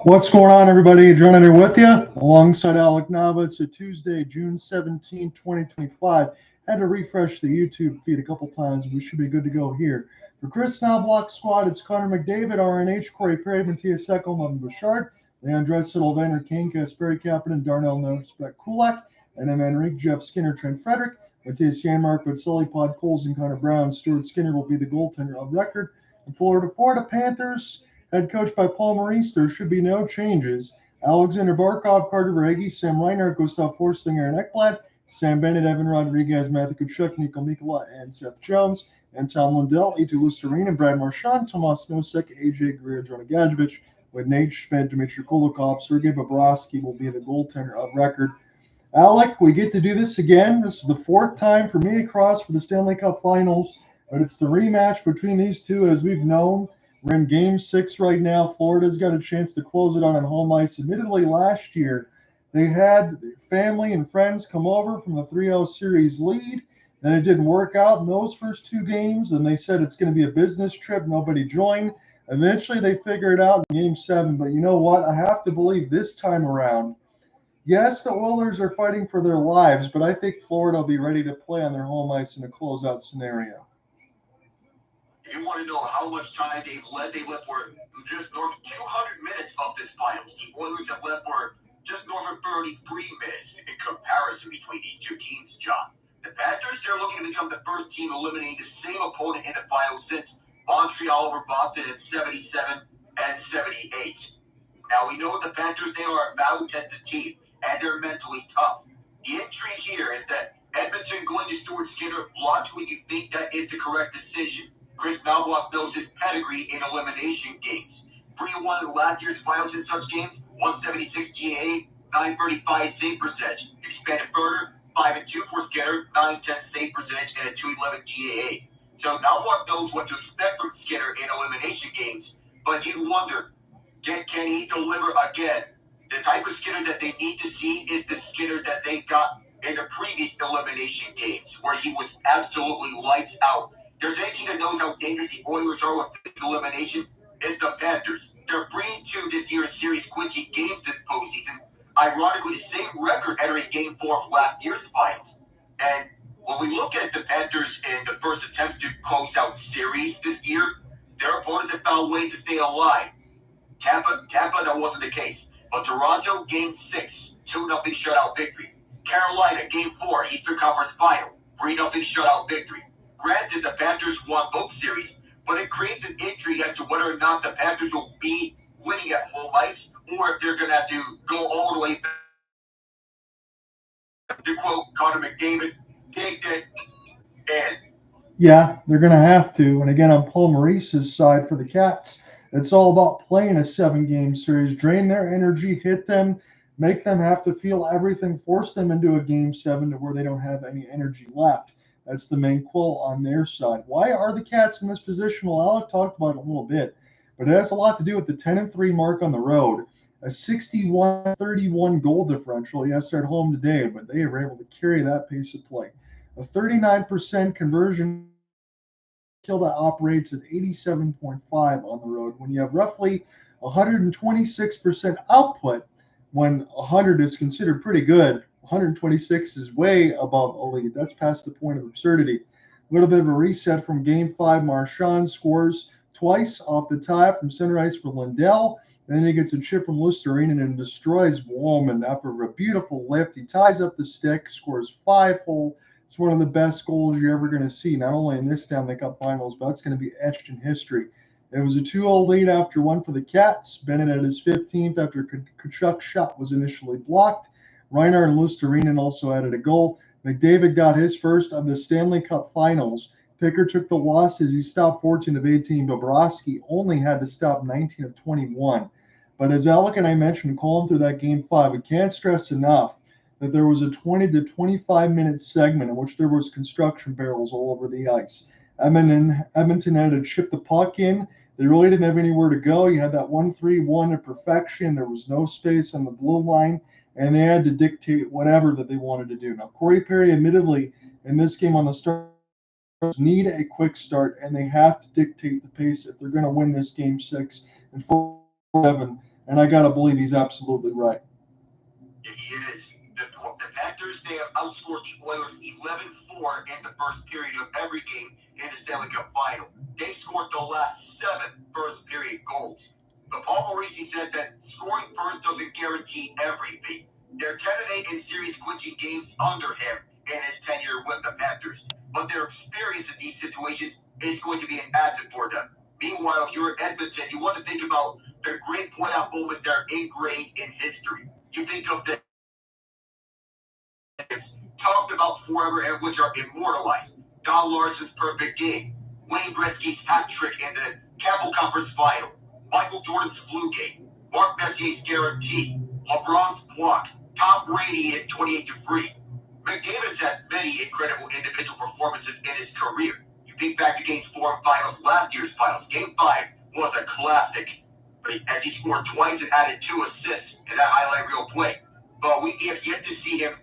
What's going on, everybody? John here with you, alongside Alec Nava. It's a Tuesday, June 17, 2025. Had to refresh the YouTube feed a couple times. We should be good to go here. For Chris Knobloch squad, it's Connor McDavid, RNH, Corey Perry, Matthias Ekholm, Levin Bouchard, Leon Draisaitl, Vander Kane, Kasperi Kapanen, Darnell Nospek Kulak, and then Enrique, Jeff Skinner, Trent Frederick, Matthias Janmark, Vasily Podkolzin, Connor Brown. Stuart Skinner will be the goaltender of record. And Florida Panthers, head coach by Paul Maurice, there should be no changes. Alexander Barkov, Carter Verhaeghe, Sam Reinhart, Gustav Forsling, Aaron Ekblad, Sam Bennett, Evan Rodriguez, Matthew Tkachuk, Mikkola and Seth Jones, and Tom Lundell, Eetu Luostarinen, Brad Marchand, Tomas Nosek, AJ Greer, Jonah Gadjevich, with Nate Schmidt, Dmitry Kulikov, Sergei Bobrovsky will be the goaltender of record. Alec, we get to do this again. This is the fourth time for me across for the Stanley Cup Finals, but it's the rematch between these two as we've known. We're in Game 6 right now. Florida's got a chance to close it on home ice. Admittedly, last year, they had family and friends come over from the 3-0 series lead, and it didn't work out in those first two games, and they said it's going to be a business trip. Nobody joined. Eventually, they figured it out in Game 7, but you know what? I have to believe this time around, yes, the Oilers are fighting for their lives, but I think Florida will be ready to play on their home ice in a closeout scenario. If you want to know how much time they've led for just north of 200 minutes of this finals. The Oilers have led for just north of 33 minutes in comparison between these two teams, John. The Panthers, they're looking to become the first team eliminating the same opponent in the finals since Montreal over Boston in 77 and 78. Now, we know the Panthers, they are a battle-tested team, and they're mentally tough. The intrigue here is that Edmonton going to Stuart Skinner, logically you think that is the correct decision. Chris Knobloch knows his pedigree in elimination games. 3-1 in last year's finals in such games, 176 GAA, 935 save percentage. Expanded further, 5-2 for Skinner, 910 save percentage, and a 211 GAA. So Knobloch knows what to expect from Skinner in elimination games, but you wonder, can he deliver again? The type of Skinner that they need to see is the Skinner that they got in the previous elimination games, where he was absolutely lights out. There's anything that knows how dangerous the Oilers are with elimination, it's the Panthers. They're 3-2 this year's series quincy games this postseason. Ironically, the same record entering Game 4 of last year's finals. And when we look at the Panthers in the first attempts to close out series this year, their opponents have found ways to stay alive. Tampa, that wasn't the case. But Toronto, Game 6, 2-0 shutout victory. Carolina, Game 4, Eastern Conference Final, 3-0 shutout victory. Granted, the Panthers won both series, but it creates an intrigue as to whether or not the Panthers will be winning at home ice, or if they're going to have to go all the way back. To quote Connor McDavid, take it in. Yeah, they're going to have to. And again, on Paul Maurice's side for the Cats, it's all about playing a 7-game series, drain their energy, hit them, make them have to feel everything, force them into a Game 7 to where they don't have any energy left. That's the main quote on their side. Why are the Cats in this position? Well, Alec talked about it a little bit, but it has a lot to do with the 10-3 mark on the road, a 61-31 goal differential. Yes, they're at home today, but they were able to carry that pace of play. A 39% conversion kill that operates at 87.5 on the road. When you have roughly 126% output, when 100 is considered pretty good, 126 is way above elite. That's past the point of absurdity. A little bit of a reset from Game 5. Marchand scores twice off the tie from center ice for Lundell. And then he gets a chip from Luostarinen and destroys Walman after a beautiful lift. He ties up the stick, scores 5-hole. It's one of the best goals you're ever going to see, not only in this Stanley Cup Finals, but it's going to be etched in history. It was a 2-0 lead after one for the Cats. Bennett at his 15th after Tkachuk's shot was initially blocked. Reinhart and Luostarinen also added a goal. McDavid got his first of the Stanley Cup Finals. Pickard took the loss as he stopped 14 of 18. Bobrovsky only had to stop 19 of 21. But as Alec and I mentioned, calling through that Game 5, we can't stress enough that there was a 20 to 25-minute segment in which there was construction barrels all over the ice. Edmonton had to chip the puck in. They really didn't have anywhere to go. You had that 1-3-1 to perfection. There was no space on the blue line, and they had to dictate whatever that they wanted to do. Now, Corey Perry, admittedly, in this game on the start, need a quick start, and they have to dictate the pace if they're going to win this Game 6 and 7, and I got to believe he's absolutely right. He is. The Panthers, they have outscored the Oilers 11-4 in the first period of every game in the Stanley Cup final. They scored the last 7 first period goals. But Paul Maurice said that scoring first doesn't guarantee everything. They're 10-8 in series clinching games under him in his tenure with the Panthers. But their experience in these situations is going to be an asset for them. Meanwhile, if you're Edmonton, you want to think about the great playoff moments that are ingrained in history. You think of the talked about forever and which are immortalized. Don Larson's perfect game, Wayne Gretzky's hat trick in the Campbell Conference Final, Michael Jordan's flu game, Mark Messier's guarantee, LeBron's block, Tom Brady in 28-3. McDavid's had many incredible individual performances in his career. You think back to games 4 and 5 of last year's finals. Game 5 was a classic, as he scored twice and added 2 assists in that highlight reel play. But we have yet to see him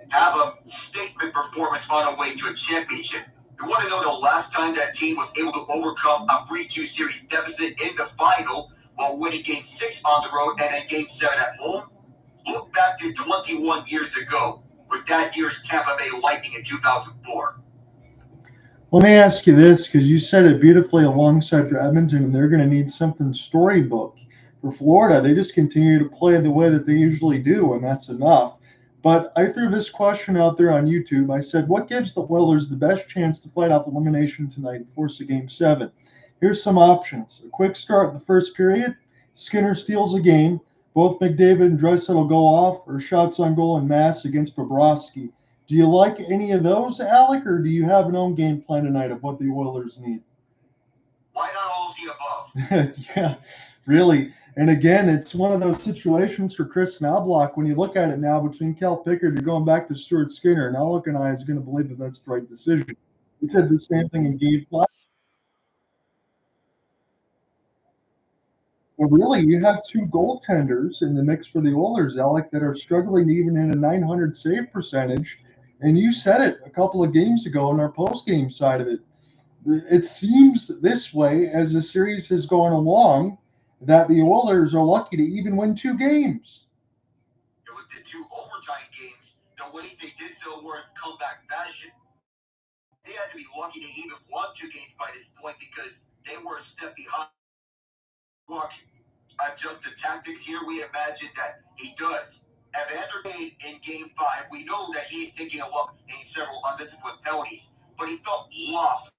have a statement performance on a way to a championship. You want to know the last time that team was able to overcome a 3-2 series deficit in the final while winning Game 6 on the road and then Game 7 at home? Look back to 21 years ago with that year's Tampa Bay Lightning in 2004. Let me ask you this, because you said it beautifully alongside for Edmonton, and they're going to need something storybook. For Florida, they just continue to play the way that they usually do, and that's enough. But I threw this question out there on YouTube. I said, what gives the Oilers the best chance to fight off elimination tonight and force a Game 7? Here's some options. A quick start in the first period. Skinner steals a game. Both McDavid and Draisaitl go off, or shots on goal en masse against Bobrovsky. Do you like any of those, Alec, or do you have an own game plan tonight of what the Oilers need? Why not all of the above? Yeah, really. And again, it's one of those situations for Chris Knobloch. When you look at it now between Cal Pickard, you're going back to Stuart Skinner. And Alec and I is going to believe that that's the right decision. He said the same thing in Game 5. Well, really, you have 2 goaltenders in the mix for the Oilers, Alec, that are struggling even in a 900 save percentage. And you said it a couple of games ago in our post-game side of it. It seems this way as the series has gone along that the Oilers are lucky to even win 2 games. With the 2 overtime games, the ways they did so were in comeback fashion. They had to be lucky to even won 2 games by this point because they were a step behind. Adjust the tactics here. We imagine that he does. Evander Kane in Game 5, we know that he is thinking of in several undisciplined penalties, but he felt lost.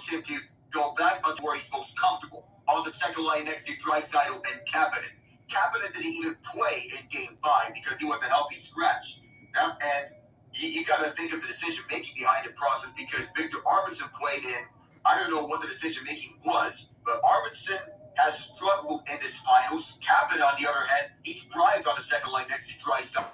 Him to go back onto where he's most comfortable, on the second line next to Draisaitl and Kapanen. Kapanen didn't even play in Game 5 because he was a healthy scratch. And you got to think of the decision-making behind the process because Victor Arvidsson played in, I don't know what the decision-making was, but Arvidsson has struggled in this finals. Kapanen, on the other hand, he's thrived on the second line next to Draisaitl.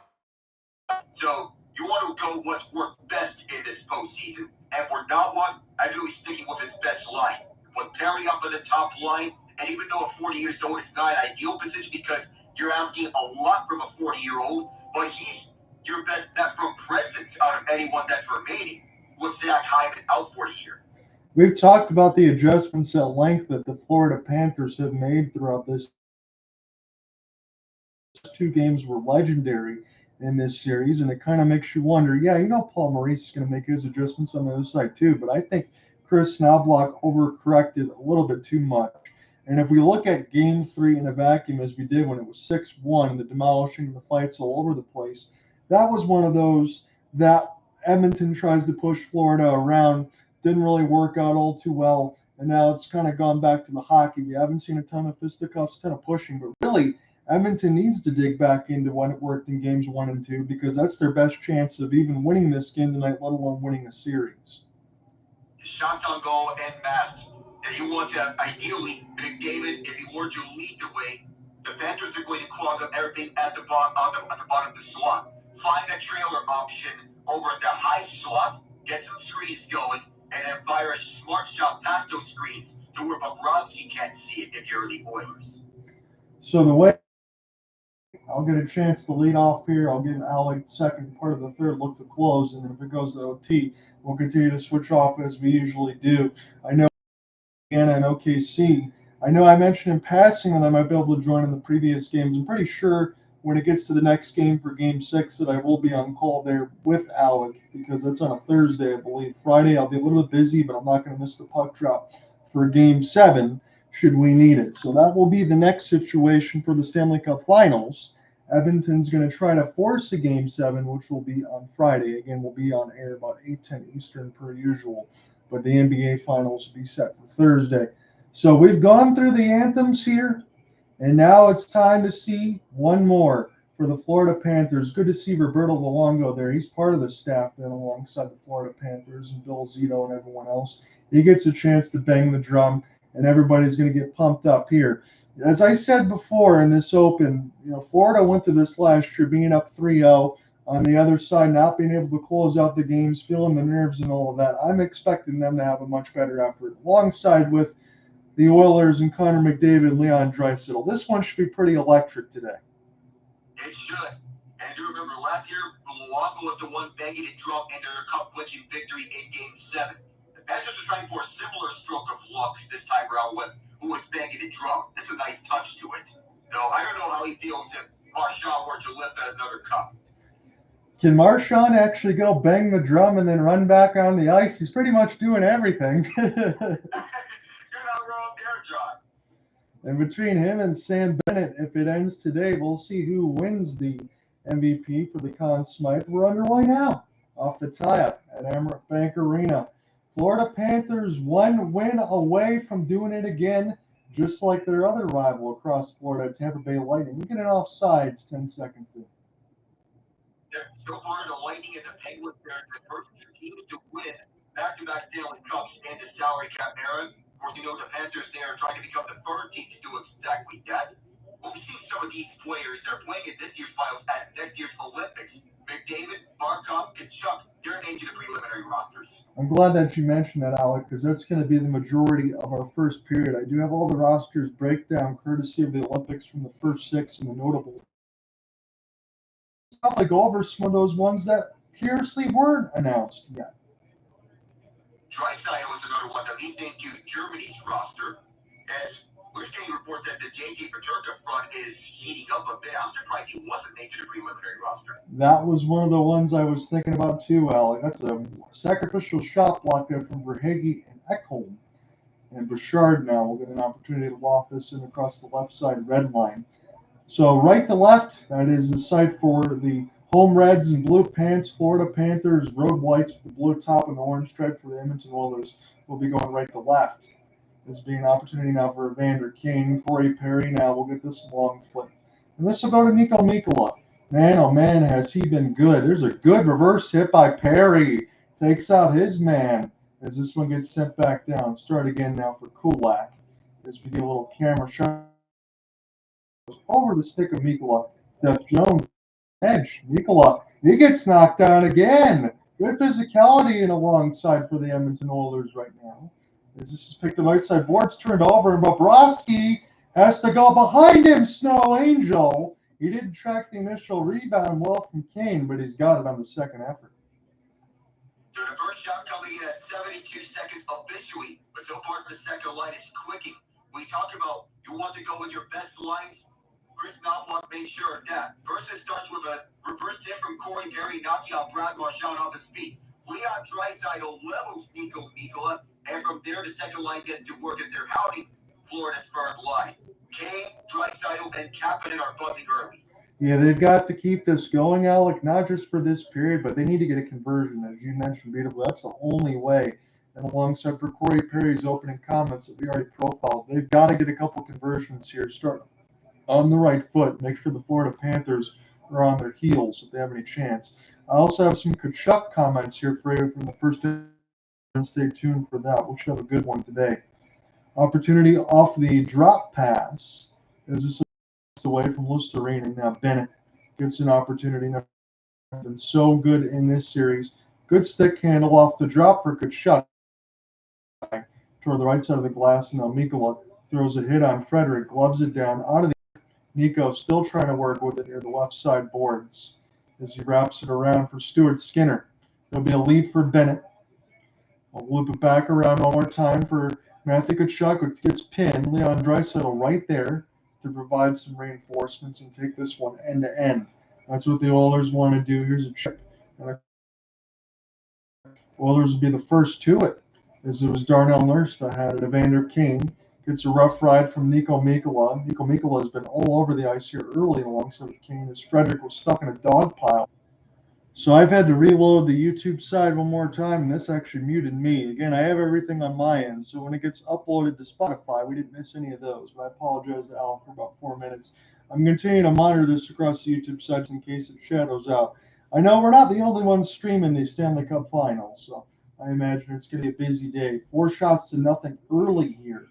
So you want to go what's worked best in this postseason. And for Nava, I feel he's sticking with his best lines. Put Perry up at the top line, and even though a 40 years old is not an ideal position because you're asking a lot from a 40-year-old, but he's your best net from presence out of anyone that's remaining, with Zach Hyman out for the year. We've talked about the adjustments at length that the Florida Panthers have made throughout this. 2 games were legendary in this series, and it kind of makes you wonder, Paul Maurice is going to make his adjustments on the other side too, but I think Chris Knobloch overcorrected a little bit too much. And if we look at Game 3 in a vacuum, as we did when it was 6-1, and the demolishing, the fights all over the place, that was one of those that Edmonton tries to push Florida around, didn't really work out all too well, and now it's kind of gone back to the hockey. We haven't seen a ton of fisticuffs, ton of pushing, but really, Edmonton needs to dig back into when it worked in Games 1 and 2 because that's their best chance of even winning this game tonight, let alone winning a series. Shots on goal and mass. And you want to ideally, McDavid, if he were to lead the way, the Panthers are going to clog up everything at the bottom of the slot. Find a trailer option over at the high slot, get some screens going, and then fire a smart shot past those screens to where Bobrovsky can't see it if you're the Oilers. So the way I'll get a chance to lead off here. I'll give Alec the second part of the third look to close, and then if it goes to OT, we'll continue to switch off as we usually do. I know Indiana and OKC, I know I mentioned in passing that I might be able to join in the previous games. I'm pretty sure when it gets to the next game for Game 6 that I will be on call there with Alec, because that's on a Thursday, I believe. Friday I'll be a little bit busy, but I'm not going to miss the puck drop for Game 7 should we need it. So that will be the next situation for the Stanley Cup Finals. Edmonton's going to try to force a Game 7, which will be on Friday. Again, we'll be on air about 8:10 Eastern per usual, but the NBA Finals will be set for Thursday. So we've gone through the anthems here, and now it's time to see one more for the Florida Panthers. Good to see Roberto Luongo there. He's part of the staff then alongside the Florida Panthers and Bill Zito and everyone else. He gets a chance to bang the drum, and everybody's going to get pumped up here. As I said before in this open, Florida went to this last year being up 3-0. On the other side, not being able to close out the games, feeling the nerves and all of that. I'm expecting them to have a much better effort, alongside with the Oilers and Connor McDavid and Leon Draisaitl. This one should be pretty electric today. It should. And you remember last year, Luongo was the one banging it drum into their cup-clinching victory in Game 7. The Panthers are trying for a similar stroke of luck this time around with who was banging it drum. It's a nice touch to it. Though I don't know how he feels if Marchand were to lift another cup. Can Marchand actually go bang the drum and then run back on the ice? He's pretty much doing everything. You're not wrong there, John. And between him and Sam Bennett, if it ends today, we'll see who wins the MVP for the Conn Smythe. We're underway now off the tie-up at Amerant Bank Arena. Florida Panthers one win away from doing it again, just like their other rival across Florida, Tampa Bay Lightning. We get an offsides 10 seconds in. So far, the Lightning and the Penguins are the first two teams to win back-to-back Stanley Cups in the salary cap era. Of course, the Panthers, they are trying to become the third team to do exactly that. We'll be seeing some of these players that are playing in this year's finals at next year's Olympics. McDavid, Barkov, Tkachuk, they're named to the preliminary rosters. I'm glad that you mentioned that, Alec, because that's going to be the majority of our first period. I do have all the rosters breakdown courtesy of the Olympics from the first 6 and the notables. I'll probably go over some of those ones that curiously weren't announced yet. Draisaitl is another one that he's named to Germany's roster. As we're getting reports that the JJ Peterka front is heating up a bit. I'm surprised he wasn't named to the preliminary roster. That was one of the ones I was thinking about too, Alec. That's a sacrificial shot block there from Verhaeghe and Ekholm. And Bouchard now will get an opportunity to loft this in across the left side red line. So right to left, that is the site for the home Reds and blue pants, Florida Panthers, road whites with the blue top and the orange stripe for the Edmonton Oilers. Will be going right to left. This being an opportunity now for Evander Kane. Corey Perry now will get this long flip. And this will go to Nico Mikkola. Man, oh man, has he been good. There's a good reverse hit by Perry. Takes out his man as this one gets sent back down. Start again now for Kulak as we get a little camera shot. Over the stick of Mikkola. Seth Jones, edge. Mikkola, he gets knocked down again. Good physicality and alongside for the Edmonton Oilers right now. As this is picked up outside boards, turned over, and Bobrovsky has to go behind him, Snow Angel. He didn't track the initial rebound well from Kane, but he's got it on the second effort. So the first shot coming in at 72 seconds officially, but so far the second line is clicking. We talk about you want to go with your best lines. Chris Knobloch made sure of that. First, it starts with a reverse hit from Corey Perry, knocking out Brad Marchand off his feet. Leon Draisaitl levels Nico Mikkola, and from there, the second line gets to work as they're hounding Florida's third line. Kane, Draisaitl, and Kapanen are buzzing early. Yeah, they've got to keep this going, Alec, not just for this period, but they need to get a conversion, as you mentioned beautifully. That's the only way. And alongside for Corey Perry's opening comments that we already profiled, they've got to get a couple conversions here, start on the right foot, make sure the Florida Panthers are on their heels if they have any chance. I also have some Tkachuk comments here for you from the first inning. Stay tuned for that. We should have a good one today. Opportunity off the drop pass. As this is away from Listerine, and now Bennett gets an opportunity. Now been so good in this series. Good stick handle off the drop for Tkachuk. Toward the right side of the glass, and now Mikkola throws a hit on Frederick, gloves it down out of the. Nico still trying to work with it near the left side boards as he wraps it around for Stuart Skinner. There'll be a lead for Bennett. I'll loop it back around one more time for Matthew Tkachuk gets pinned. Leon Draisaitl right there to provide some reinforcements and take this one end to end. That's what the Oilers want to do. Here's a chip. And Oilers would be the first to it, as it was Darnell Nurse that had it. Evander Kane gets a rough ride from Mikkola. Mikkola has been all over the ice here early alongside with Kane, as Frederick was stuck in a dog pile. So I've had to reload the YouTube side one more time, and this actually muted me. Again, I have everything on my end, so when it gets uploaded to Spotify, we didn't miss any of those. But I apologize to Al for about 4 minutes. I'm continuing to monitor this across the YouTube side in case it shadows out. I know we're not the only ones streaming the Stanley Cup Finals, so I imagine it's going to be a busy day. 4-0 early here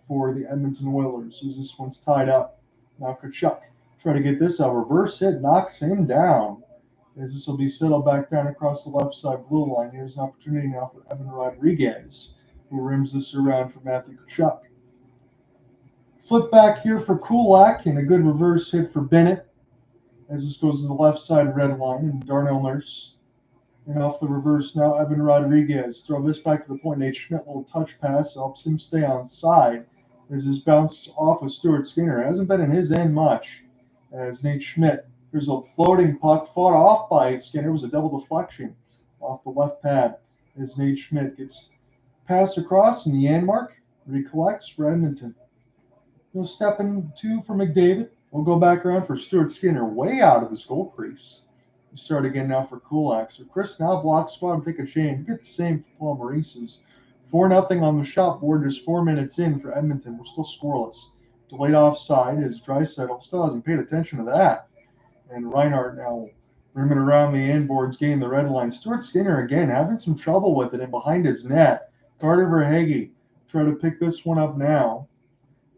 for the Edmonton Oilers, as this one's tied up. Now Tkachuk try to get this out. Reverse hit knocks him down, as this will be settled back down across the left side blue line. Here's an opportunity now for Evan Rodriguez, who rims this around for Matthew Tkachuk. Flip back here for Kulak, and a good reverse hit for Bennett, as this goes to the left side red line, and Darnell Nurse. And off the reverse now, Evan Rodriguez. Throw this back to the point. Nate Schmidt, little touch pass, helps him stay on side, as this bounces off of Stuart Skinner. Hasn't been in his end much, as Nate Schmidt. Here's a floating puck fought off by Skinner. It was a double deflection off the left pad, as Nate Schmidt gets passed across, and Janmark recollects for Edmonton. No stepping two for McDavid. We'll go back around for Stuart Skinner, way out of his goal crease. We start again now for Kulak. So Chris now blocks spot and take a chain. Get the same for Paul Maurice's. 4-0 on the shot board, just 4 minutes in for Edmonton. We're still scoreless. Delayed offside, as Draisaitl still hasn't paid attention to that. And Reinhart now rimming around the inboards, getting the red line. Stuart Skinner again having some trouble with it and behind his net. Carter Verhaeghe try to pick this one up now,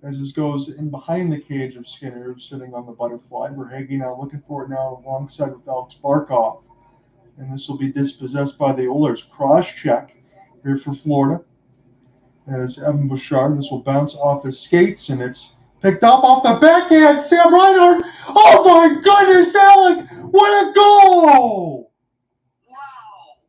as this goes in behind the cage of Skinner, who's sitting on the butterfly. Verhaeghe now looking for it now alongside with Alex Barkov. And this will be dispossessed by the Oilers. Cross check here for Florida, as Evan Bouchard. This will bounce off his skates, and it's picked up off the backhand. Sam Reinhart. Oh my goodness, Alec! What a goal! Wow!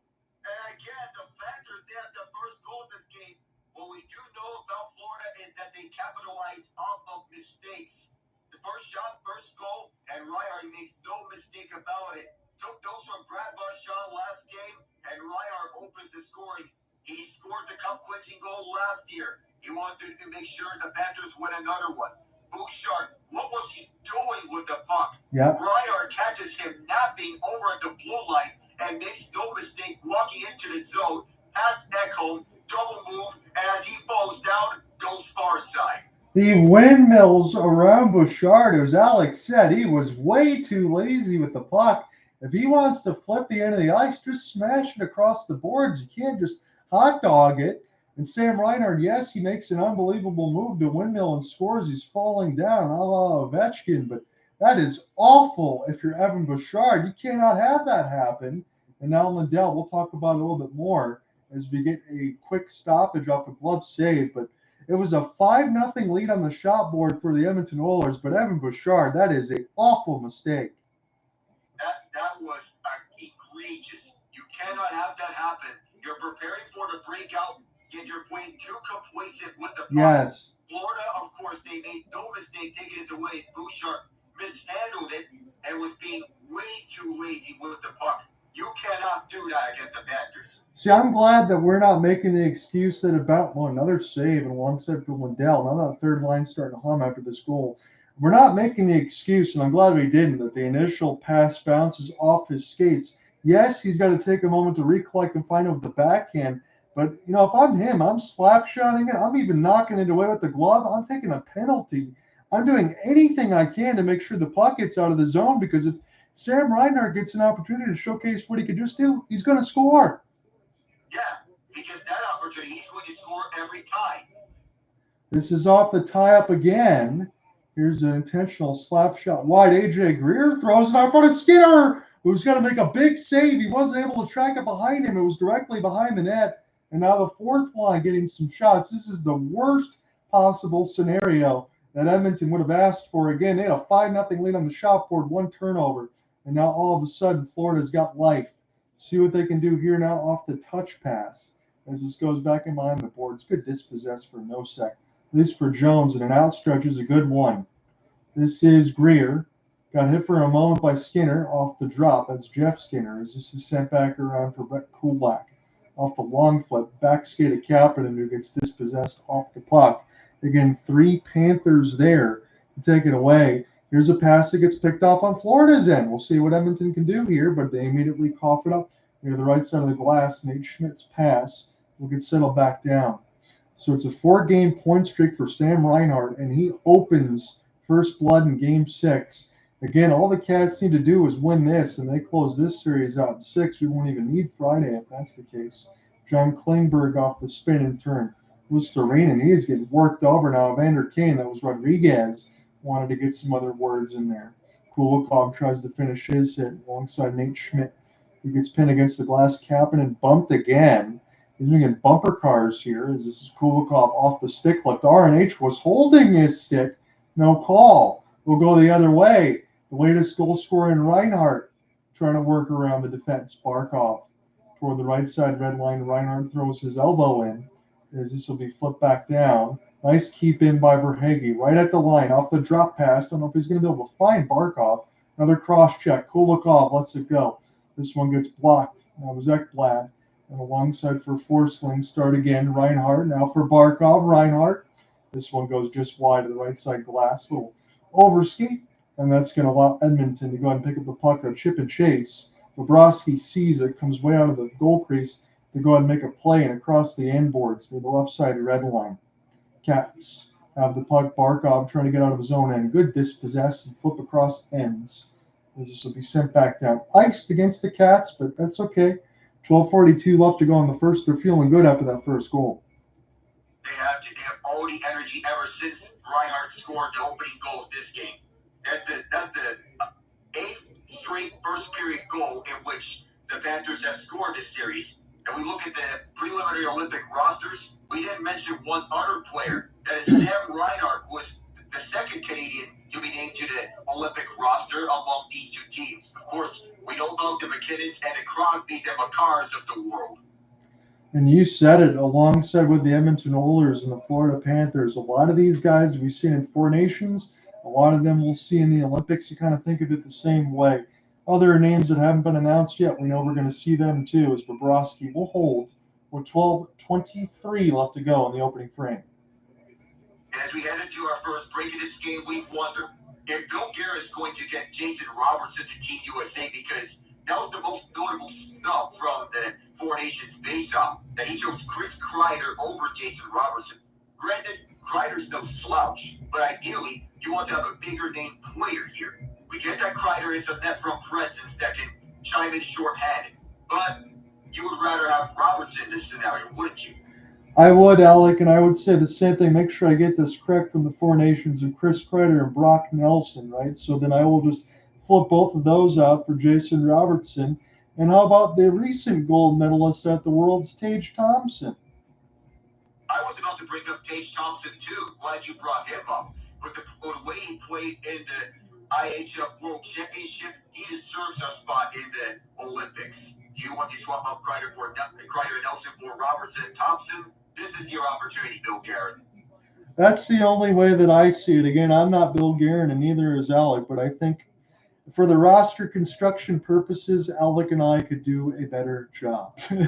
And again, the Panthers, they have the first goal in this game. What we do know about Florida is that they capitalize off of mistakes. The first shot, first goal, and Reinhart makes no mistake about it. Took those from Brad Marchand last game, and Reinhart opens the scoring. He scored the cup-clinching goal last year. He wants to make sure the Panthers win another one. Bouchard, what was he doing with the puck? Yeah. Reinhart catches him napping over at the blue line and makes no mistake walking into the zone, past Ekholm, double move, and as he falls down, goes far side. The windmills around Bouchard, as Alex said, he was way too lazy with the puck. If he wants to flip the end of the ice, just smash it across the boards. You can't just hot dog it. And Sam Reinhart, yes, he makes an unbelievable move to windmill and scores. He's falling down, a la Ovechkin, but that is awful if you're Evan Bouchard. You cannot have that happen. And now Lundell, we'll talk about it a little bit more as we get a quick stoppage off a glove save. But it was a 5-0 lead on the shot board for the Edmonton Oilers. But Evan Bouchard, that is an awful mistake. That was egregious. You cannot have that happen. You're preparing for the breakout, yet you're playing too complacent with the puck. Yes. Florida, of course, they made no mistake taking this away. Bouchard mishandled it and was being way too lazy with the puck. You cannot do that against the Panthers. See, I'm glad that we're not making the excuse that about another save and alongside for Lundell. Now that third line starting to hum after this goal. We're not making the excuse, and I'm glad we didn't, that the initial pass bounces off his skates. Yes, he's got to take a moment to recollect and find it with the backhand. But, you know, if I'm him, I'm slap-shotting it. I'm even knocking it away with the glove. I'm taking a penalty. I'm doing anything I can to make sure the puck gets out of the zone, because if Sam Reinhart gets an opportunity to showcase what he could just do, he's going to score. Yeah, because that opportunity, he's going to score every time. This is off the tie-up again. Here's an intentional slap shot wide. A.J. Greer throws it out front of Skinner, who's going to make a big save. He wasn't able to track it behind him. It was directly behind the net. And now the fourth line getting some shots. This is the worst possible scenario that Edmonton would have asked for. Again, they had a 5-0 lead on the shot board, one turnover. And now all of a sudden, Florida's got life. See what they can do here now off the touch pass. as this goes back in behind the boards. Good dispossess for Nosek. At least for Jones, and an outstretch is a good one. This is Greer. Got hit for a moment by Skinner off the drop. That's Jeff Skinner. As this is sent back around for Brett Kulak. Off the long flip, back skate of Kapanen, who gets dispossessed off the puck. Again, 3 Panthers there to take it away. Here's a pass that gets picked off on Florida's end. We'll see what Edmonton can do here, but they immediately cough it up near the right side of the glass. Nate Schmidt's pass will get settled back down. So it's a 4-game point streak for Sam Reinhart, and he opens first blood in Game 6. Again, all the Cats need to do is win this, and they close this series out in 6. We won't even need Friday if that's the case. John Klingberg off the spin and turn. Lusterinen, he's getting worked over now. Evander Kane, that was Rodriguez, wanted to get some other words in there. Kulikov tries to finish his hit alongside Nate Schmidt, who gets pinned against the glass cap and bumped again. He's making bumper cars here as this is Kulikov off the stick lift. RNH was holding his stick. No call. We'll go the other way. The latest goal scorer in Reinhart trying to work around the defense. Barkov toward the right side red line. Reinhart throws his elbow in as this will be flipped back down. Nice keep in by Verhaeghe. Right at the line off the drop pass. Don't know if he's going to be able to find Barkov. Another cross check. Kulikov lets it go. This one gets blocked. That was Ekblad. And alongside for Forsling. Start again. Reinhart. Now for Barkov. Reinhart. This one goes just wide to the right side glass. Little overski. And that's going to allow Edmonton to go ahead and pick up the puck. A chip and chase. Bobrovsky sees it. Comes way out of the goal crease to go ahead and make a play and across the end boards for the left side red line. Cats have the puck. Barkov trying to get out of his own end. Good dispossess and flip across ends. This will be sent back down. Iced against the Cats, but that's okay. 12:42 left to go in the first. They're feeling good after that first goal. They have all the energy ever since Reinhart scored the opening goal of this game. That's the 8th straight first period goal in which the Panthers have scored this series. And we look at the preliminary Olympic rosters, we didn't mention one other player. That is Sam Reinhart, who was the second Canadian to be named to the Olympic roster among these two teams. Of course, we know about the McKinnons and the Crosbys and Makars of the world. And you said it, alongside with the Edmonton Oilers and the Florida Panthers. A lot of these guys we've seen in 4 Nations. A lot of them we'll see in the Olympics. You kind of think of it the same way. Other names that haven't been announced yet, we know we're going to see them too, as Bobrovsky will hold with 12:23 left to go in the opening frame. As we head into our first break of this game, we wonder if Bill Guerin is going to get Jason Robertson to Team USA, because that was the most notable snub from the 4 Nations face-off, that he chose Chris Kreider over Jason Robertson. Granted, Kreider's no slouch, but ideally, you want to have a bigger name player here. We get that Kreider is a net from presence that can chime in shorthanded, but you would rather have Robertson in this scenario, wouldn't you? I would, Alec, and I would say the same thing. Make sure I get this correct from the 4 Nations of Chris Kreider and Brock Nelson, right? So then I will just flip both of those out for Jason Robertson. And how about the recent gold medalist at the Worlds, Tage Thompson? I was about to bring up Tage Thompson, too. Glad you brought him up. With the way he played in the IHF World Championship, he deserves a spot in the Olympics. Do you want to swap up Kreider and Nelson for Robertson and Thompson? This is your opportunity, Bill Guerin. That's the only way that I see it. Again, I'm not Bill Guerin, and neither is Alec, but I think for the roster construction purposes, Alec and I could do a better job. Yeah.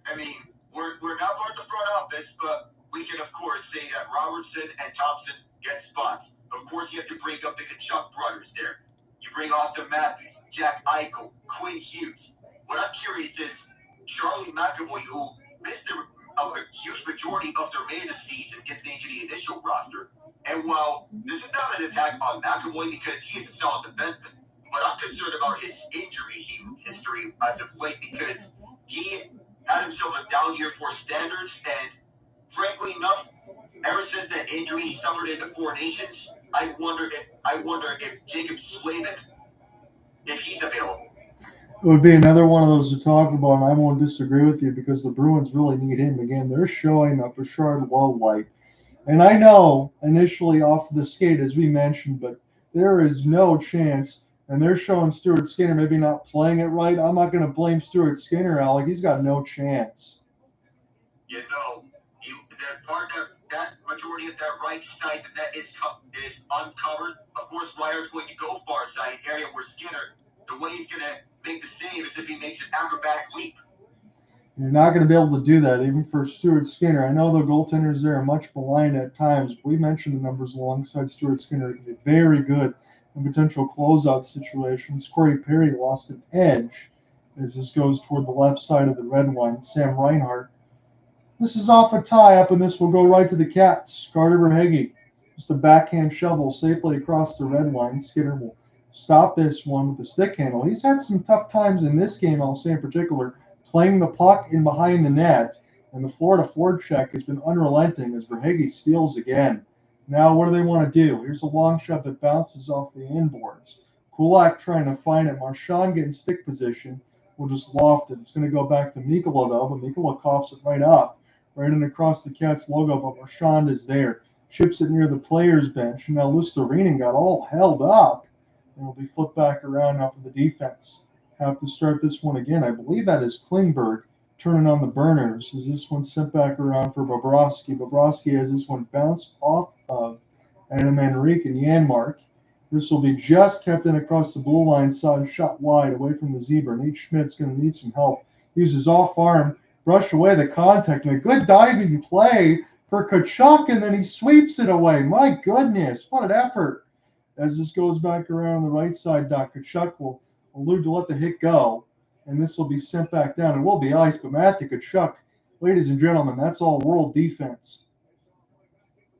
I mean, we're not part of the front office, but we can, of course, say that Robertson and Thompson get spots. Of course, you have to bring up the Tkachuk brothers there. You bring Austin Matthews, Jack Eichel, Quinn Hughes. What I'm curious is Charlie McAvoy, who missed a huge majority of the remainder of the season, gets named to the initial roster. And while this is not an attack on McAvoy because he is a solid defenseman, but I'm concerned about his injury history as of late, because he had himself a down year for standards, and frankly enough, ever since that injury he suffered in the 4 Nations, I wonder if Jacob Slavin, if he's available. It would be another one of those to talk about, and I won't disagree with you because the Bruins really need him. Again, they're showing a Pickard low light. And I know initially off the skate, as we mentioned, but there is no chance and they're showing Stuart Skinner maybe not playing it right. I'm not going to blame Stuart Skinner, Alec. He's got no chance. You know, that part that majority of that right side of the net is uncovered. Of course, Reinhart's going to go far side area where Skinner, the way he's going to make the save is if he makes an acrobatic leap. You're not going to be able to do that, even for Stuart Skinner. I know the goaltenders there are much maligned at times, but we mentioned the numbers alongside Stuart Skinner. He's very good in potential closeout situations. Corey Perry lost an edge as this goes toward the left side of the red line. Sam Reinhart. This is off a tie-up, and this will go right to the Cats. Carter Verhaeghe. Just a backhand shovel safely across the red line. Skinner will stop this one with the stick handle. He's had some tough times in this game, I'll say in particular, playing the puck in behind the net, and the Florida forecheck has been unrelenting as Verhaeghe steals again. Now, what do they want to do? Here's a long shot that bounces off the inboards. Kulak trying to find it. Marchand getting stick position. Will just loft it. It's going to go back to Mikkola, though, but Mikkola coughs it right up, right in across the Cats logo, but Marchand is there. Chips it near the players' bench, and now Luostarinen got all held up, and will be flipped back around now for the defense. Have to start this one again. I believe that is Klingberg turning on the burners. Is this one sent back around for Bobrovsky? Bobrovsky has this one bounced off of Adam Henrique and Janmark. This will be just kept in across the blue line side, shot wide away from the zebra. Nate Schmidt's going to need some help. Uses off arm, brush away the contact, and a good diving play for Tkachuk, and then he sweeps it away. My goodness, what an effort. As this goes back around the right side, Tkachuk will allude to let the hit go, and this will be sent back down. It will be ice, but Matthew Tkachuk, ladies and gentlemen, that's all world defense.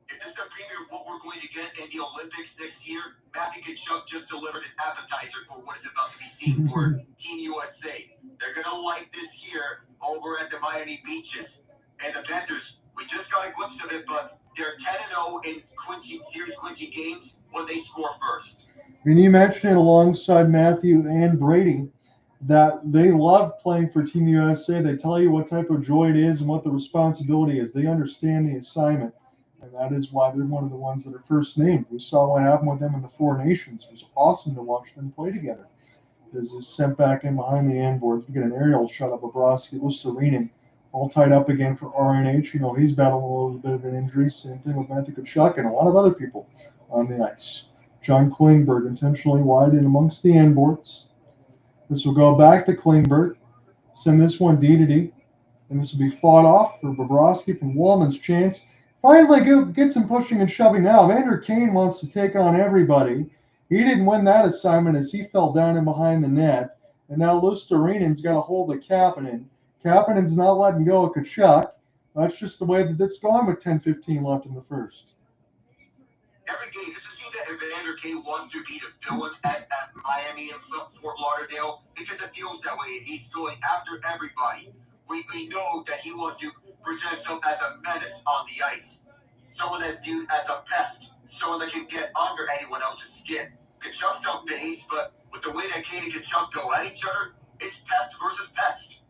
If this is a preview of what we're going to get in the Olympics next year, Matthew Tkachuk just delivered an appetizer for what is about to be seen for Team USA. They're going to like this here over at the Miami Beaches. And the Panthers, we just got a glimpse of it, but they're 10-0 in series Quincy games when they score first. And you mentioned it alongside Matthew and Brady that they love playing for Team USA. They tell you what type of joy it is and what the responsibility is. They understand the assignment, and that is why they're one of the ones that are first named. We saw what happened with them in the Four Nations. It was awesome to watch them play together. This is sent back in behind the inboards. We get an aerial shot of Bobrovsky, Luostarinen, all tied up again for RNH. You know, he's battling a little bit of an injury. Same thing with Matthew Tkachuk and a lot of other people on the ice. John Klingberg intentionally wide in amongst the inboards. This will go back to Klingberg. Send this one D to D. And this will be fought off for Bobrovsky from Walman's chance. Finally gets him pushing and shoving now. Evander Kane wants to take on everybody. He didn't win that assignment as he fell down in behind the net. And now Luostarinen's got a hold of Kapanen. Kapanen's not letting go of Tkachuk. That's just the way that it's going with 10-15 left in the first. Every game, this is a team that Evander Kane wants to be the villain at Miami and Fort Lauderdale because it feels that way. He's going after everybody. We know that he wants to present himself as a menace on the ice. Someone that's viewed as a pest. Someone that can get under anyone else's skin. Tkachuk's on base, but with the way that Kane and Tkachuk go at each other, it's pest versus pest.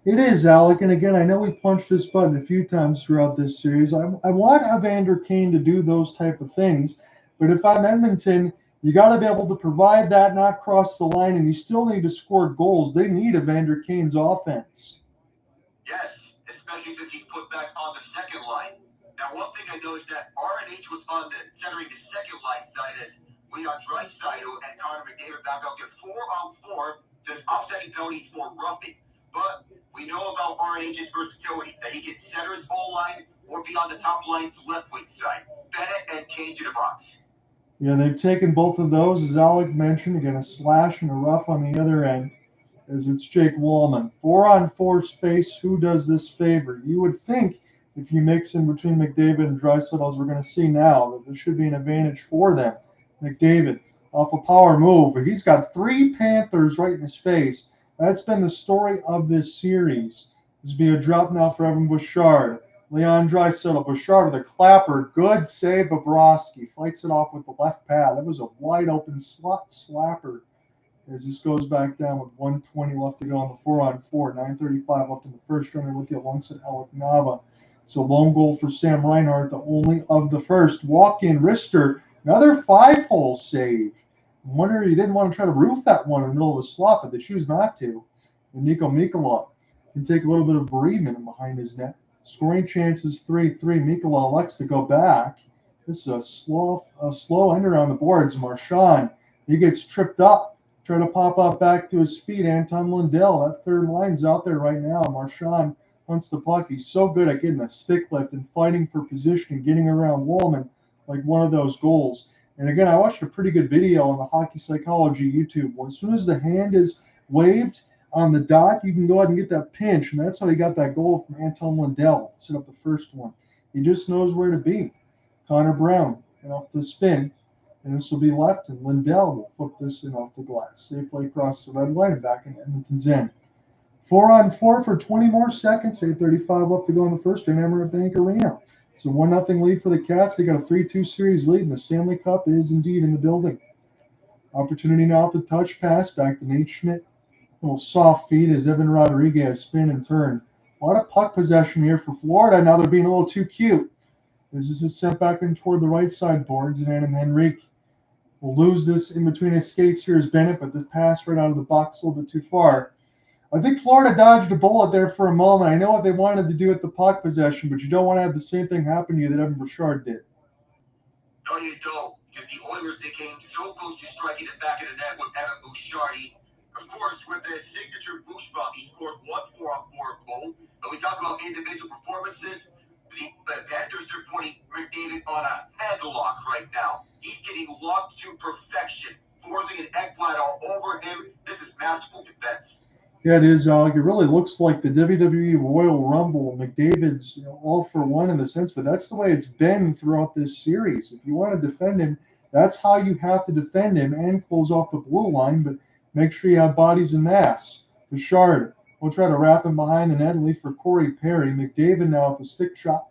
It is, Alec, and again, I know we punched this button a few times throughout this series. I want Evander Kane to do those type of things, but if I'm Edmonton, you got to be able to provide that, not cross the line, and you still need to score goals. They need Evander Kane's offense. Yes, especially since he's put back on the second line. Now, one thing I know is that RNH was on the centering the second line side as Leon Draisaitl and Connor McDavid back out there 4-on-4 says offsetting penalties for roughing. But we know about RNH's versatility, that he can center his own line or be on the top line's left wing side. Bennett and Kane to the box. Yeah, they've taken both of those, as Alec mentioned. Again, a slash and a rough on the other end, as it's Jake Walman. 4-on-4 space, who does this favor? You would think if you mix in between McDavid and Draisaitl, as we're going to see now, that this should be an advantage for them. McDavid off a power move, but he's got 3 Panthers right in his face. That's been the story of this series. This will be a drop now for Evan Bouchard. Leon Draisaitl. Bouchard with a clapper. Good save. Bobrovsky fights it off with the left pad. That was a wide open slot slapper as this goes back down with 1:20 left to go on the 4-on-4. 9:35 left in the first. Running with you alongside Alec Nava. It's a lone goal for Sam Reinhart, the only of the first. Walk-in wrister. Another 5-hole save I wonder he didn't want to try to roof that one in the middle of the slot, but they choose not to. And Mikkola can take a little bit of bereavement behind his net. Scoring chances 3-3. Mikkola elects to go back. This is a slow end around the boards. Marchand, he gets tripped up, trying to pop up back to his feet. Anton Lundell, that third line's out there right now. Marchand hunts the puck. He's so good at getting a stick lift and fighting for position and getting around Walman like one of those goals. And again, I watched a pretty good video on the Hockey Psychology YouTube. As soon as the hand is waved on the dot, you can go ahead and get that pinch, and that's how he got that goal from Anton Lundell. Set up the first one. He just knows where to be. Connor Brown, and off the spin, and this will be left, and Lundell will flip this in off the glass. Safely across the red line and back in Edmonton's end. 4-on-4 for 20 more seconds. 8:35 left to go in the first in Emirates Bank Arena. It's a 1-0 lead for the Cats. They got a 3-2 series lead, and the Stanley Cup is indeed in the building. Opportunity now at the touch pass. Back to Nate Schmidt. A little soft feed as Evan Rodriguez spin and turn. A lot of puck possession here for Florida. Now they're being a little too cute. This is sent back in toward the right side boards, and Adam Henrique will lose this in between his skates here as Bennett, but the pass right out of the box a little bit too far. I think Florida dodged a bullet there for a moment. I know what they wanted to do at the puck possession, but you don't want to have the same thing happen to you that Evan Bouchard did. No, you don't, because the Oilers, they came so close to striking it back in the net with Evan Bouchard. Of course, with the signature Bouch bomb, he scored one 4-on-4 goal. But we talk about individual performances. The Panthers are putting McDavid on a headlock right now. He's getting locked to perfection. Forsling and Ekblad all over him. This is masterful defense. Yeah, it is, Alec. It really looks like the WWE Royal Rumble. McDavid's all for one in the sense, but that's the way it's been throughout this series. If you want to defend him, that's how you have to defend him and close off the blue line, but make sure you have bodies and mass. Bouchard will try to wrap him behind the net and leave for Corey Perry. McDavid now with the stick shot.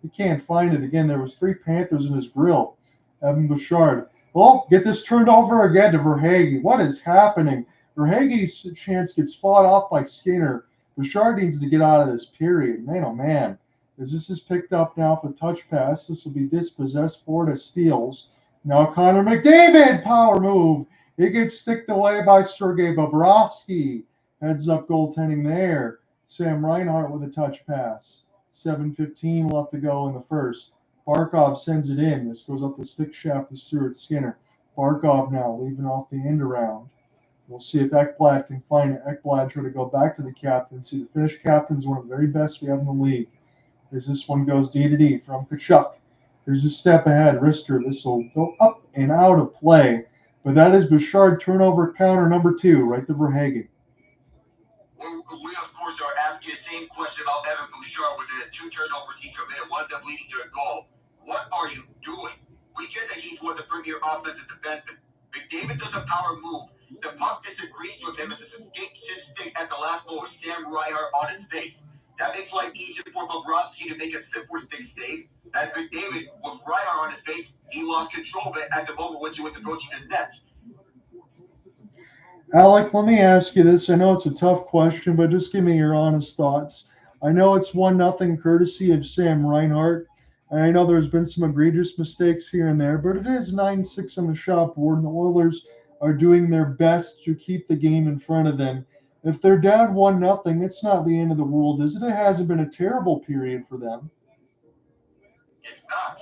He can't find it. Again, there was 3 Panthers in his grill. Evan Bouchard. Oh, get this turned over again to Verhaeghe. What is happening? Verhaeghe's chance gets fought off by Skinner. Bouchard needs to get out of this period. Man, oh man. As this is picked up now for touch pass, this will be dispossessed. Florida steals. Now Connor McDavid, power move. It gets sticked away by Sergei Bobrovsky. Heads up goaltending there. Sam Reinhart with a touch pass. 7:15 left to go in the first. Barkov sends it in. This goes up the stick shaft to Stuart Skinner. Barkov now leaving off the end around. We'll see if Ekblad can find it. Ekblad try to go back to the captaincy. The Finnish captain's one of the very best we have in the league. As this one goes D-to-D from Tkachuk. There's a step ahead. Rister. This will go up and out of play. But that is Bouchard turnover counter number 2, right to Verhaeghe. We, of course, are asking the same question about Evan Bouchard with the 2 turnovers he committed, one of them leading to a goal. What are you doing? We get that he's one of the premier offensive defensemen. McDavid does a power move. The puck disagrees with him as it escapes his stick at the last moment with Sam Reinhart on his face. That makes life easier for Bobrovsky to make a simple stick save. As McDavid, with Reinhart on his face, he lost control of it at the moment when he was approaching the net. Alec, let me ask you this. I know it's a tough question, but just give me your honest thoughts. I know it's 1-0 courtesy of Sam Reinhart. And I know there's been some egregious mistakes here and there, but it is 9-6 on the shot board, and the Oilers are doing their best to keep the game in front of them. If they're down 1-0, it's not the end of the world, is it? It hasn't been a terrible period for them. It's not.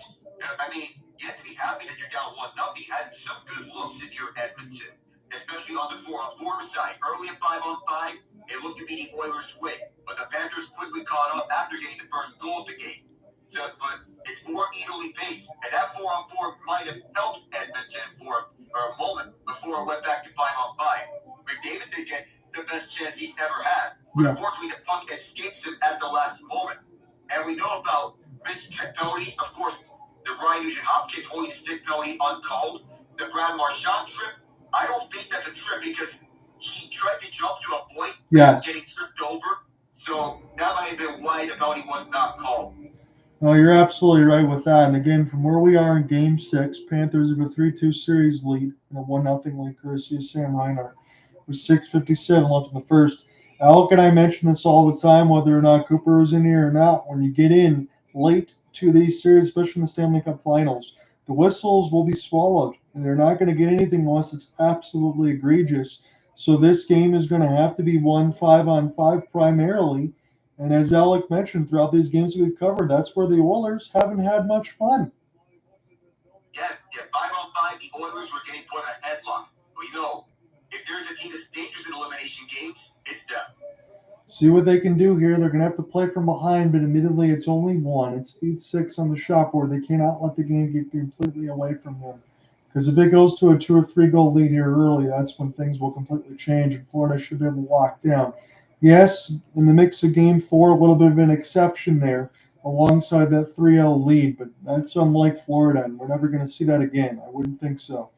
I mean, you have to be happy that you're down 1-0. You had some good looks if you're Edmonton, especially on the 4-on-4 side. Early at 5-on-5, it looked to be the Oilers' win, but the Panthers quickly caught up after getting the first goal of the game. So, but it's more evenly paced, and that 4-on-4 might have helped Edmonton for a moment before it went back to 5-on-5. McDavid did get the best chance he's ever had, but unfortunately the puck escapes him at the last moment. And we know about missed penalties. Of course, the Nugent-Hopkins holding the stick penalty uncalled. The Brad Marchand trip, I don't think that's a trip because he tried to jump to avoid getting tripped over. So that might have been why the penalty was not called. No, you're absolutely right with that. And again, from where we are in Game 6, Panthers have a 3-2 series lead and a 1-0 lead courtesy of Sam Reinhart with 6:57 left in the first. Alec and I mention this all the time, whether or not Cooper is in here or not. When you get in late to these series, especially in the Stanley Cup Finals, The whistles will be swallowed, and they're not going to get anything unless it's absolutely egregious. So this game is going to have to be won 5-on-5 primarily. And as Alec mentioned, throughout these games that we've covered, that's where the Oilers haven't had much fun. Yeah, 5-on-5, the Oilers were getting put in a headlock. We know if there's a team that's dangerous in elimination games, it's them. See what they can do here. They're going to have to play from behind, but admittedly, it's only one. It's 8-6 on the shot board. They cannot let the game get completely away from them. Because if it goes to a 2 or 3 goal lead here early, that's when things will completely change, and Florida should be able to lock down. Yes, in the mix of Game 4, a little bit of an exception there, alongside that 3-0 lead, but that's unlike Florida, and we're never going to see that again. I wouldn't think so.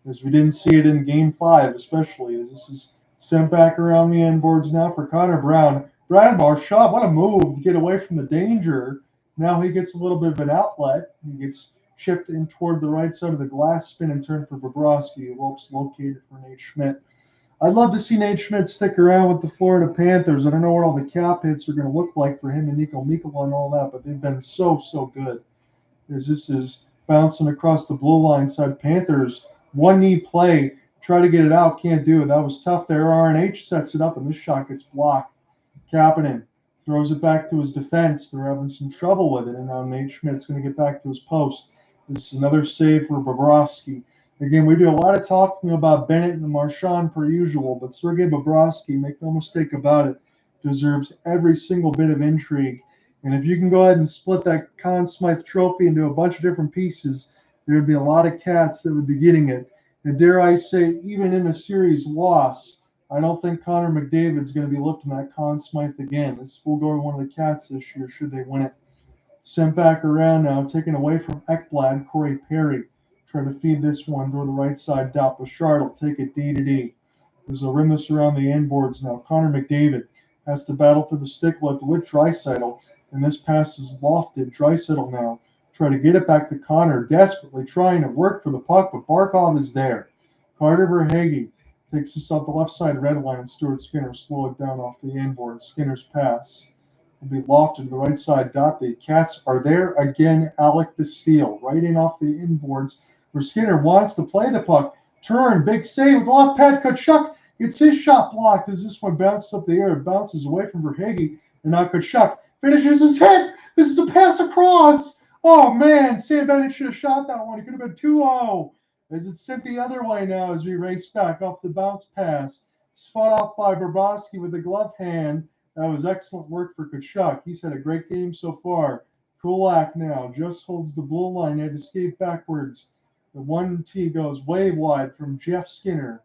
Because we didn't see it in Game 5, especially, as this is sent back around the end boards now for Connor Brown. Brandbar shot, what a move to get away from the danger. Now he gets a little bit of an outlet. He gets chipped in toward the right side of the glass, spin and turn for Bobrovsky, who helps locate it for Nate Schmidt. I'd love to see Nate Schmidt stick around with the Florida Panthers. I don't know what all the cap hits are going to look like for him and Mikkola and all that, but they've been so good. As this is bouncing across the blue line side, Panthers, one knee play, try to get it out, can't do it. That was tough there. RNH sets it up, and this shot gets blocked. Kapanen throws it back to his defense. They're having some trouble with it, and now Nate Schmidt's going to get back to his post. This is another save for Bobrovsky. Again, we do a lot of talking about Bennett and Marchand per usual, but Sergei Bobrovsky, make no mistake about it, deserves every single bit of intrigue. And if you can go ahead and split that Conn Smythe trophy into a bunch of different pieces, there would be a lot of cats that would be getting it. And dare I say, even in a series loss, I don't think Connor McDavid's going to be looking at Conn Smythe again. This will go to one of the cats this year, should they win it. Sent back around now, taken away from Ekblad, Corey Perry. Try to feed this one toward the right side dot. Bouchard will take it D to D. There's a rim this around the end boards now. Connor McDavid has to battle for the stick left with Draisaitl, and this pass is lofted. Draisaitl now try to get it back to Connor, desperately trying to work for the puck, but Barkov is there. Carter Verhaeghe takes this off the left side red line, and Stuart Skinner slow it down off the inboard. Skinner's pass will be lofted to the right side dot. The Cats are there again. Alec the steal right in off the inboards where Skinner wants to play the puck. Turn, big save with the left pad. Tkachuk gets his shot blocked as this one bounces up the air. It bounces away from Verhaeghe, and now Tkachuk finishes his hit. This is a pass across. Oh, man, Sam Bennett should have shot that one. It could have been 2-0 as it's sent the other way now as we race back off the bounce pass. Spot off by Bobrovsky with the glove hand. That was excellent work for Tkachuk. He's had a great game so far. Kulak now just holds the blue line. Had to skate backwards. The 1T goes way wide from Jeff Skinner.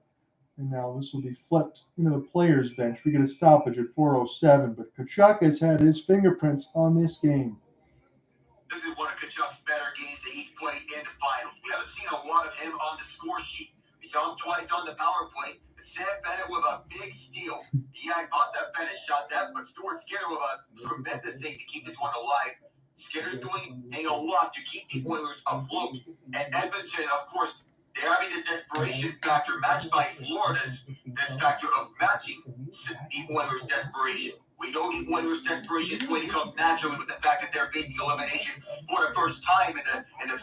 And now this will be flipped into the players' bench. We get a stoppage at 4:07, but Tkachuk has had his fingerprints on this game. This is one of Tkachuk's better games that he's played in the finals. We haven't seen a lot of him on the score sheet. We saw him twice on the power play. Sam Bennett with a big steal. Yeah, I thought that Bennett shot that, but Stuart Skinner with a tremendous save to keep this one alive. Skinner's doing a lot to keep the Oilers afloat. And Edmonton, of course, they're having the desperation factor matched by Florida's this factor of matching the Oilers' desperation. We know the Oilers' desperation is going to come naturally with the fact that they're facing elimination for the first time in the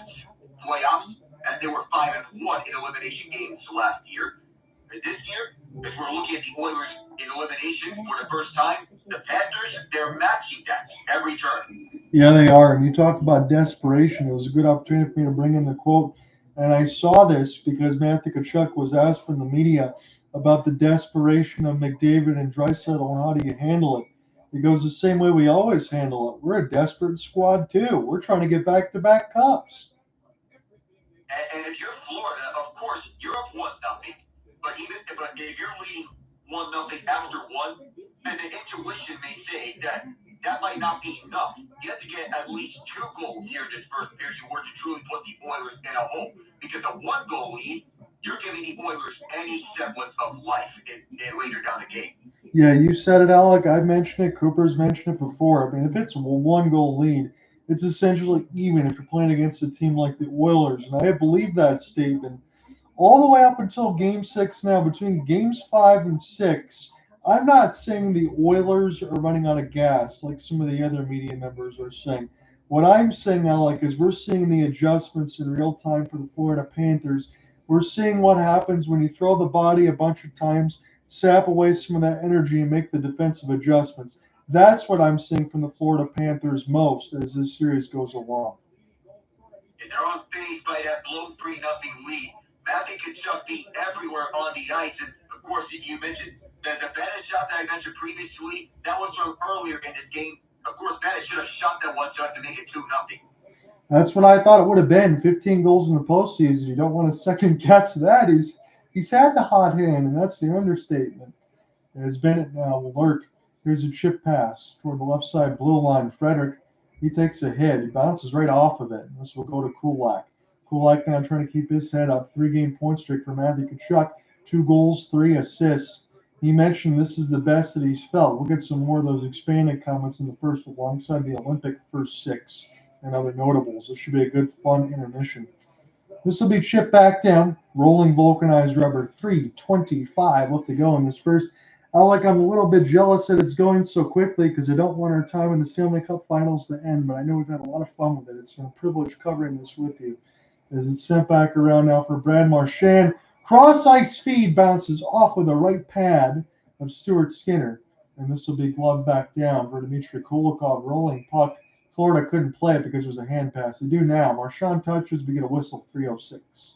playoffs, as they were 5-1 in elimination games last year. And this year, as we're looking at the Oilers in elimination for the first time, the Panthers, they're matching that every turn. Yeah, they are. And you talked about desperation. It was a good opportunity for me to bring in the quote. And I saw this because Matthew Tkachuk was asked from the media about the desperation of McDavid and Draisaitl and how do you handle it. He goes the same way we always handle it. We're a desperate squad too. We're trying to get back-to-back cups. And if you're Florida, of course, you're up 1-0. But if you're leading 1-0 after one, then the intuition may say that might not be enough. You have to get at least 2 goals here in this first period in order to truly put the Oilers in a hole. Because a 1-goal lead, you're giving the Oilers any semblance of life in later down the game. Yeah, you said it, Alec. I've mentioned it. Cooper's mentioned it before. I mean, if it's a 1-goal lead, it's essentially even if you're playing against a team like the Oilers. And I believe that statement all the way up until Game 6 now. Between Games 5 and 6, I'm not saying the Oilers are running out of gas like some of the other media members are saying. What I'm saying, Alec, is we're seeing the adjustments in real time for the Florida Panthers. We're seeing what happens when you throw the body a bunch of times, sap away some of that energy, and make the defensive adjustments. That's what I'm seeing from the Florida Panthers most as this series goes along. And they're unfazed by that blown 3-0 lead. Matthew Tkachuk being everywhere on the ice. And, of course, you mentioned that the Bennett shot that I mentioned previously, that was from earlier in this game. Of course, Bennett should have shot that one just to make it 2-0. That's what I thought it would have been. 15 goals in the postseason. You don't want to second guess that. He's had the hot hand, and that's the understatement. As Bennett now will lurk. Here's a chip pass toward the left side blue line. Frederick, he takes a hit. He bounces right off of it. This will go to Kulak. Kulak now trying to keep his head up. 3-game point streak for Matthew Tkachuk. 2 goals, 3 assists. He mentioned this is the best that he's felt. We'll get some more of those expanded comments in the first alongside the Olympic first 6 and other notables. This should be a good, fun intermission. This will be chipped back down. Rolling vulcanized rubber. 3:25 left to go in this first. I'm a little bit jealous that it's going so quickly because I don't want our time in the Stanley Cup Finals to end, but I know we've had a lot of fun with it. It's been a privilege covering this with you. As it's sent back around now for Brad Marchand. Cross-ice feed bounces off of the right pad of Stuart Skinner, and this will be gloved back down for Dmitry Kulikov. Rolling puck. Florida couldn't play it because it was a hand pass. They do now. Marchand touches, we get a whistle, 3:06.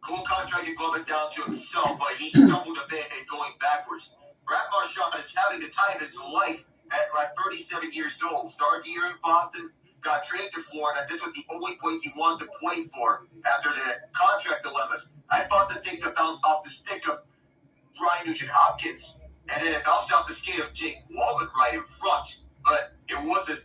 Kulikov tried to glove it down to himself, but he stumbled a bit and going backwards. Brad Marchand is having the time of his life at 37 years old. Started the year in Boston, got traded to Florida. This was the only place he wanted to play for after the contract dilemmas. I thought this thing bounced off the stick of Ryan Nugent-Hopkins, and then it bounced off the skate of Jake Walman right in front. But it was a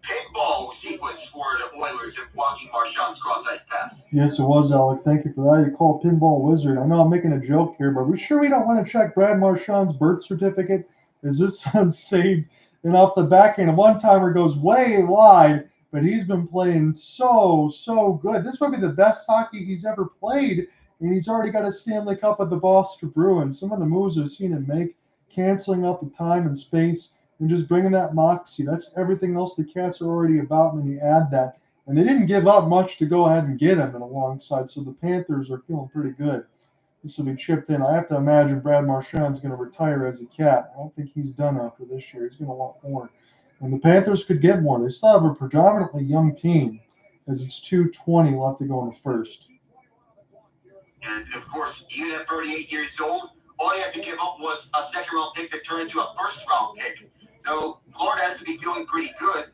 pinball sequence for the Oilers in blocking Marchand's cross-ice pass. Yes, it was, Alec. Thank you for that. You call Pinball Wizard. I know I'm making a joke here, but are we sure we don't want to check Brad Marchand's birth certificate? Is this one saved? And off the backhand, a one-timer goes way wide, but he's been playing so good. This might be the best hockey he's ever played, and he's already got a Stanley Cup at the Boston Bruins. Some of the moves I've seen him make, canceling out the time and space, and just bringing that moxie. That's everything else the Cats are already about, and then you add that. And they didn't give up much to go ahead and get him in alongside, so the Panthers are feeling pretty good. This will be chipped in. I have to imagine Brad Marchand's going to retire as a Cat. I don't think he's done after this year. He's going to want more. And the Panthers could get more. They still have a predominantly young team, as it's 2:20 left to go in the first. And, of course, even at 38 years old, all he had to give up was a second-round pick that turned into a first-round pick. So Florida has to be feeling pretty good.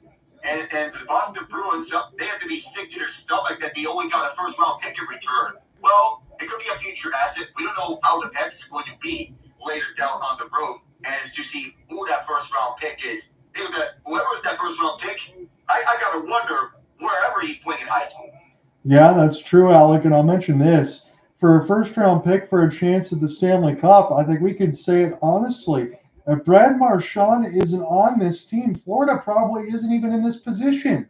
And the Boston Bruins, they have to be sick to their stomach that they only got a first-round pick in return. Well, it could be a future asset. We don't know how the pick is going to be later down on the road. And to see who that first-round pick is, whoever's that first-round pick, I got to wonder wherever he's playing in high school. Yeah, that's true, Alec. And I'll mention this. For a first-round pick for a chance at the Stanley Cup, I think we could say it honestly. If Brad Marchand isn't on this team, Florida probably isn't even in this position.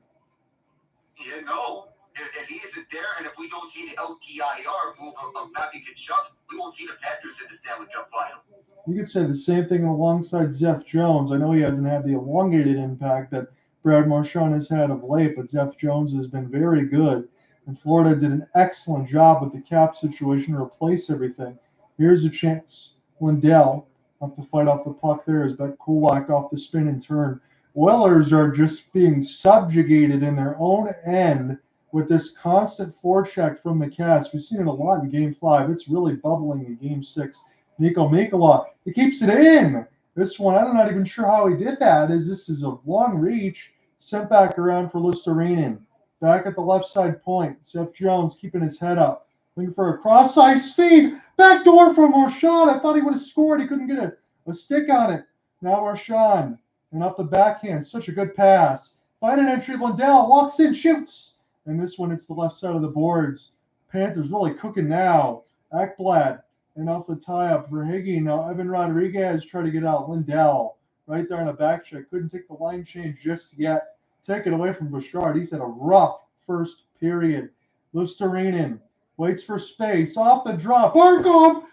Yeah, no. If he isn't there, and if we don't see the LTIR move of Matthew Tkachuk, we won't see the Panthers in the Stanley Cup final. You could say the same thing alongside Zeph Jones. I know he hasn't had the elongated impact that Brad Marchand has had of late, but Zeph Jones has been very good. And Florida did an excellent job with the cap situation to replace everything. Here's a chance. Lundell have to fight off the puck there as that Kulak off the spin and turn. Oilers are just being subjugated in their own end with this constant forecheck from the Cats. We've seen it a lot in Game 5. It's really bubbling in Game 6. Mikkola, he keeps it in. This one, I'm not even sure how he did that. This is a long reach. Sent back around for Luostarinen. Back at the left side point. Seth Jones keeping his head up. Looking for a cross-ice feed. Back door from Marchand. I thought he would have scored. He couldn't get a stick on it. Now Marchand. And up the backhand. Such a good pass. Find an entry. Lundell walks in, shoots. And this one, it's the left side of the boards. Panthers really cooking now. Ekblad. And off the tie-up for Higgy. Now Evan Rodriguez trying to get out. Lundell right there on the back check. Couldn't take the line change just yet. Take it away from Bouchard. He's had a rough first period. Luostarinen waits for space. Off the drop. Barkov!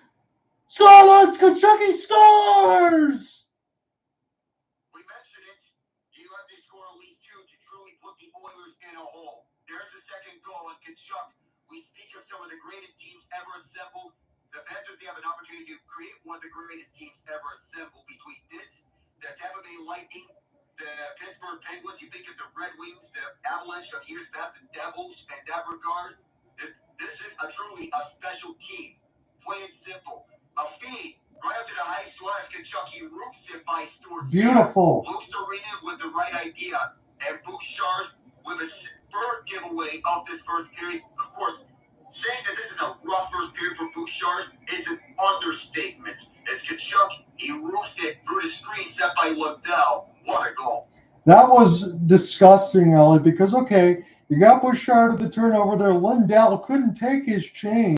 Scarlets! Tkachuk scores! We mentioned it. You have to score at least 2 to truly put the Tkachuk, we speak of some of the greatest teams ever assembled. The Panthers, they have an opportunity to create one of the greatest teams ever assembled between this, the Tampa Bay Lightning, the Pittsburgh Penguins. You think of the Red Wings, the Avalanche of years past, the Devils, and that regard. This is truly a special team. Plain and simple. A feed right up to the high slash Tkachuk. He roofs it by Stewart's Beautiful. Luke Serena with the right idea, and Bouchard with a third giveaway of this first period. Of course, saying that this is a rough first period for Bouchard is an understatement. As Tkachuk, he roofed it through the screen set by Lundell. What a goal. That was disgusting, Elliot, because, okay, you got Bouchard at the turnover there. Lundell couldn't take his change.